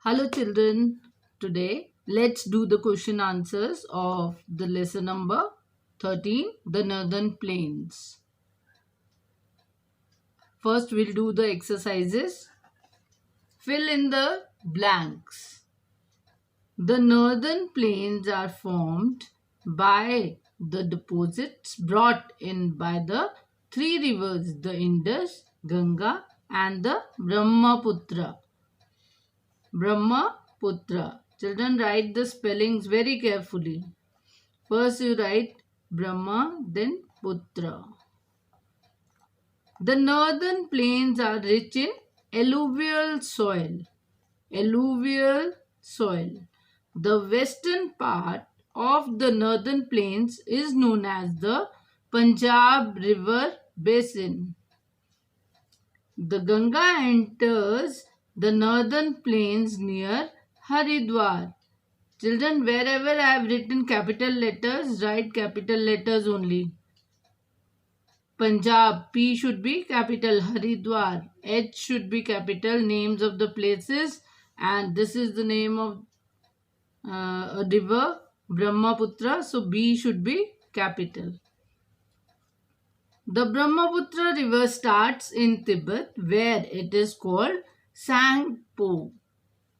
Hello, children. Today, let's do the question answers of the lesson number 13, the Northern Plains. First, we'll do the exercises. Fill in the blanks. The Northern Plains are formed by the deposits brought in by the three rivers, the Indus, Ganga, and the Brahmaputra. Brahmaputra. Children, write the spellings very carefully. First you write Brahma, then Putra. The northern plains are rich in alluvial soil. Alluvial soil. The western part of the northern plains is known as the Punjab River Basin. The Ganga enters the northern plains near Haridwar. Children, wherever I have written capital letters, write capital letters only. Punjab, P should be capital. Haridwar, H should be capital. Names of the places, and this is the name of a river, Brahmaputra. So B should be capital. The Brahmaputra river starts in Tibet, where it is called Sangpo.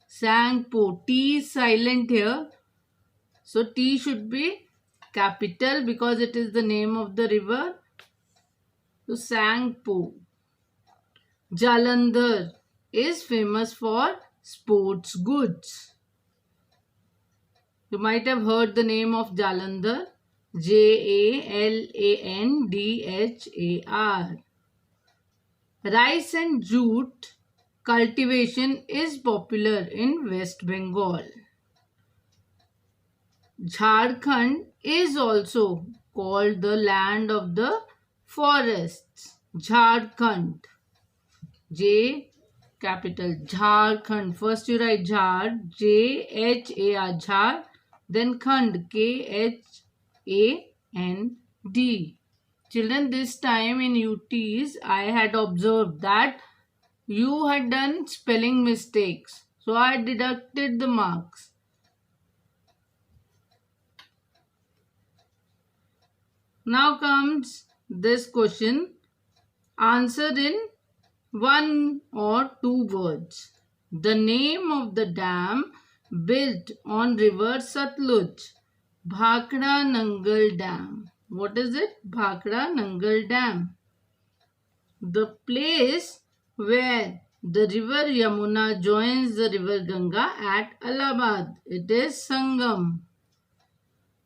Sangpo. T is silent here. So T should be capital because it is the name of the river. So Sangpo. Jalandhar is famous for sports goods. You might have heard the name of Jalandhar. Jalandhar. Rice and jute cultivation is popular in West Bengal. Jharkhand is also called the land of the forests. Jharkhand. J capital. Jharkhand. First you write Jhar. Jhar. Jhar. Then Khand. Khand. Children, this time in UTs I had observed that you had done spelling mistakes. So I deducted the marks. Now comes this question. Answer in one or two words. The name of the dam built on river Satluj. Bhakra Nangal Dam. What is it? Bhakra Nangal Dam. The place where the river Yamuna joins the river Ganga at Allahabad. It is Sangam.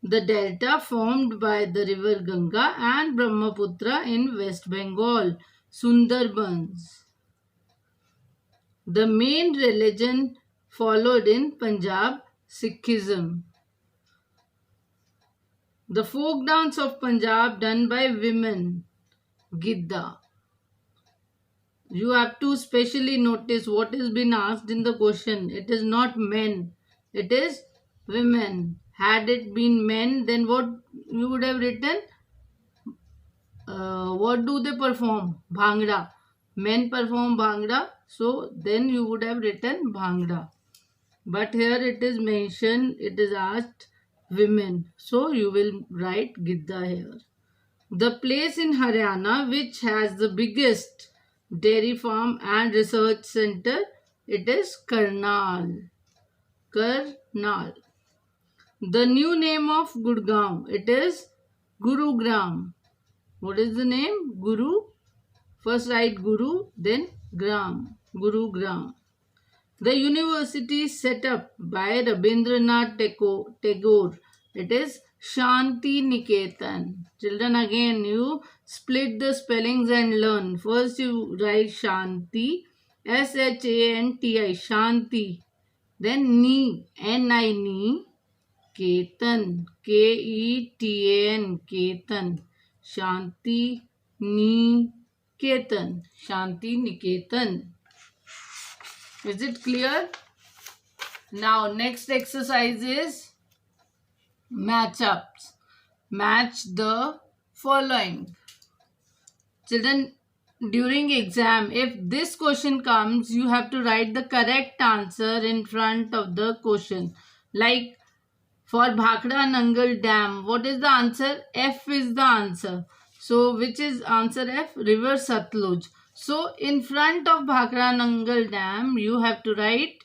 The delta formed by the river Ganga and Brahmaputra in West Bengal, Sundarbans. The main religion followed in Punjab, Sikhism. The folk dance of Punjab done by women, Gidda. You have to specially notice what has been asked in the question. It is not men, it is women. Had it been men, then what you would have written? What do they perform? Bhangra. Men perform Bhangra, so then you would have written Bhangra. But here it is mentioned, it is asked women. So you will write Gidda here. The place in Haryana which has the biggest dairy farm and research center, it is Karnal. Karnal. The new name of Gurgaon, it is Gurugram. What is the name? Guru. First write Guru, then Gram. Gurugram. The university set up by Rabindranath Tagore. It is Shanti Niketan. Children, again you split the spellings and learn. First you write Shanti, Shanti, Shanti. Then Ni, Ni, Ni. Ketan, Ketan, Ketan. Shanti Niketan. Shanti Niketan. Is it clear? Now next exercise is match-ups. Match the following. Children, during exam, if this question comes, you have to write the correct answer in front of the question. Like for Bhakra Nangal Dam, what is the answer? F is the answer. So which is answer F? River Satluj. So in front of Bhakra Nangal Dam, you have to write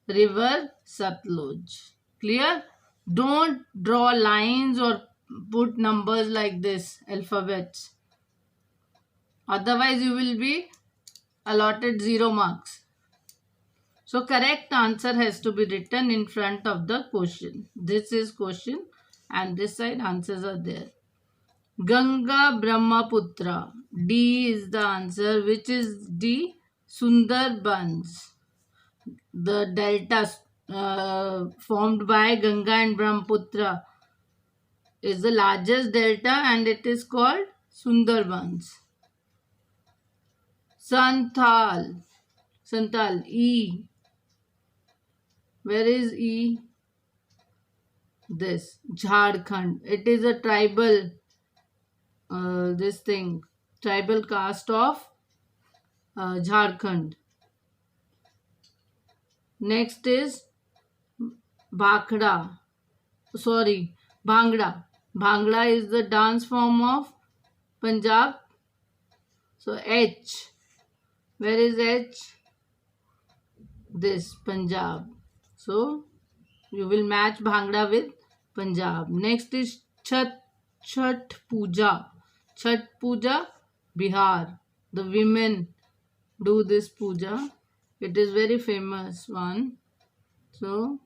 River Satluj. Clear? Don't draw lines or put numbers like this, alphabets. Otherwise, you will be allotted 0 marks. So correct answer has to be written in front of the question. This is question and this side answers are there. Ganga Brahmaputra. D is the answer. Which is D? Sundarbans. The delta formed by Ganga and Brahmaputra is the largest delta and it is called Sundarbans. Santhal. Santhal. E. Where is E? This. Jharkhand. It is a tribal, tribal caste of Jharkhand. Next is Bhangra. Bhangra is the dance form of Punjab. So H. Where is H? This, Punjab. So you will match Bhangra with Punjab. Next is Chhat Puja. Chhat Puja, Bihar. The women do this puja. It is very famous one. So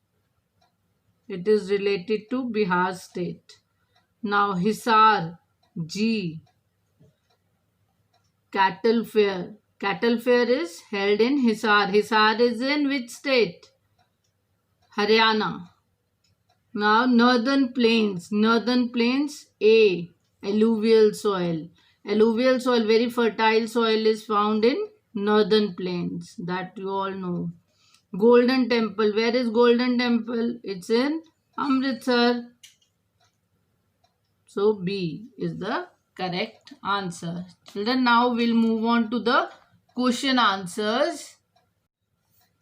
it is related to Bihar state. Now Hisar, G. Cattle fair. Cattle fair is held in Hisar. Hisar is in which state? Haryana. Now northern plains. Northern plains, A. Alluvial soil. Alluvial soil, very fertile soil is found in northern plains. That you all know. Golden Temple. Where is Golden Temple? It's in Amritsar. So B is the correct answer. Children, now we'll move on to the question answers.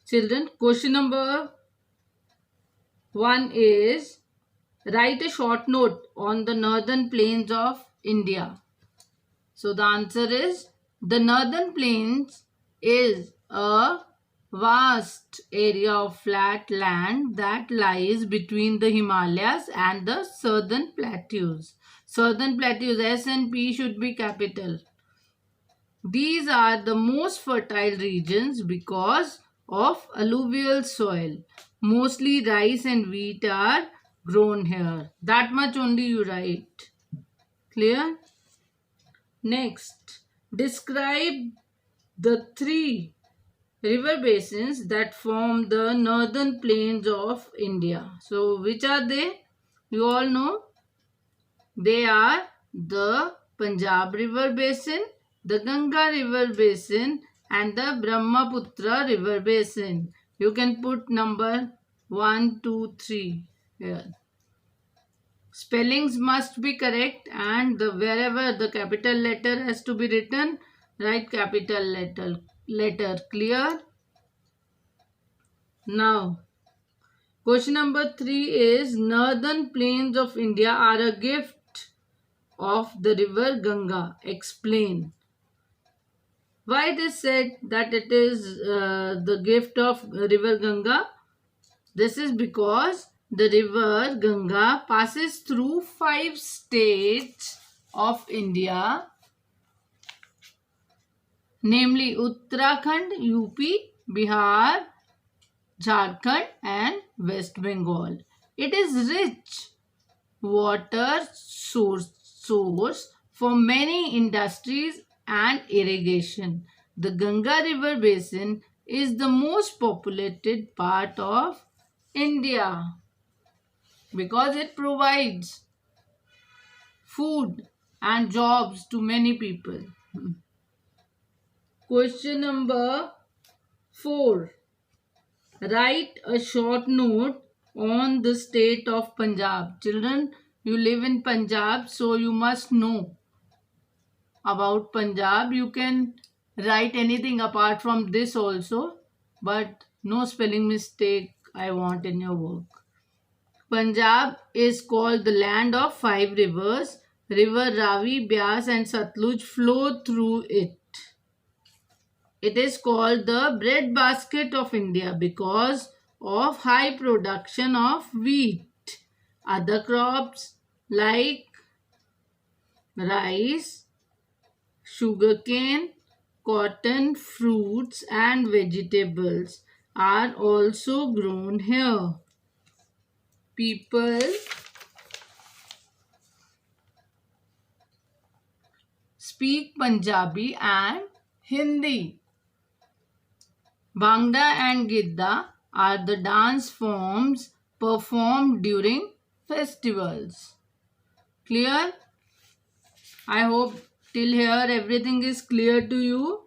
Children, question number 1 is write a short note on the northern plains of India. So the answer is the northern plains is a vast area of flat land that lies between the Himalayas and the southern plateaus. Southern plateaus, S and P should be capital. These are the most fertile regions because of alluvial soil. Mostly rice and wheat are grown here. That much only you write. Clear? Next, describe the 3 river basins that form the northern plains of India. So, which are they? You all know. They are the Punjab River Basin, the Ganga River Basin and the Brahmaputra River Basin. You can put number 1, 2, 3 here. Spellings must be correct and wherever the capital letter has to be written, write capital letter. Clear? Now, question number 3 is northern plains of India are a gift of the river Ganga. Explain. Why it is said that it is the gift of river Ganga? This is because the river Ganga passes through 5 states of India, namely Uttarakhand, UP, Bihar, Jharkhand and West Bengal. It is rich water source for many industries and irrigation. The Ganga River Basin is the most populated part of India because it provides food and jobs to many people. Question number 4. Write a short note on the state of Punjab. Children, you live in Punjab, so you must know about Punjab. You can write anything apart from this also, but no spelling mistake I want in your work. Punjab is called the land of five rivers. River Ravi, Byas and Satluj flow through it. It is called the breadbasket of India because of high production of wheat. Other crops like rice, sugarcane, cotton, fruits and vegetables are also grown here. People speak Punjabi and Hindi. Bhangra and Gidda are the dance forms performed during festivals. Clear? I hope till here everything is clear to you.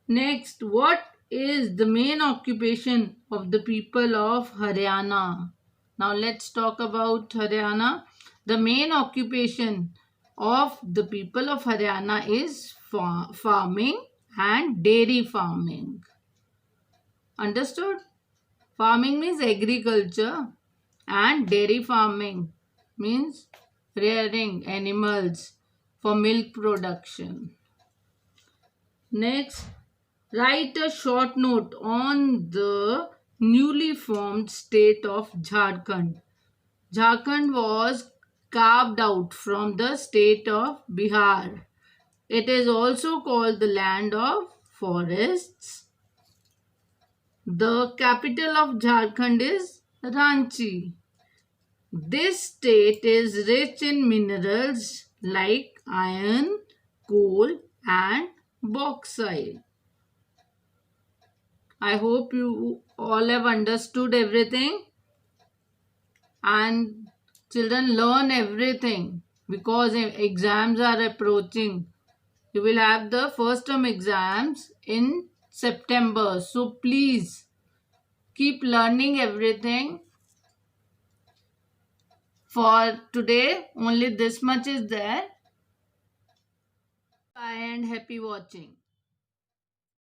Next, what is the main occupation of the people of Haryana? Now let's talk about Haryana. The main occupation of the people of Haryana is farming and dairy farming. Understood? Farming means agriculture and dairy farming means rearing animals for milk production. Next, write a short note on the newly formed state of Jharkhand. Jharkhand was carved out from the state of Bihar. It is also called the land of forests. The capital of Jharkhand is Ranchi. This state is rich in minerals like iron, coal and bauxite. I hope you all have understood everything and children learn everything because exams are approaching. You will have the first term exams in September. So please keep learning everything. For today, only this much is there. Bye and happy watching.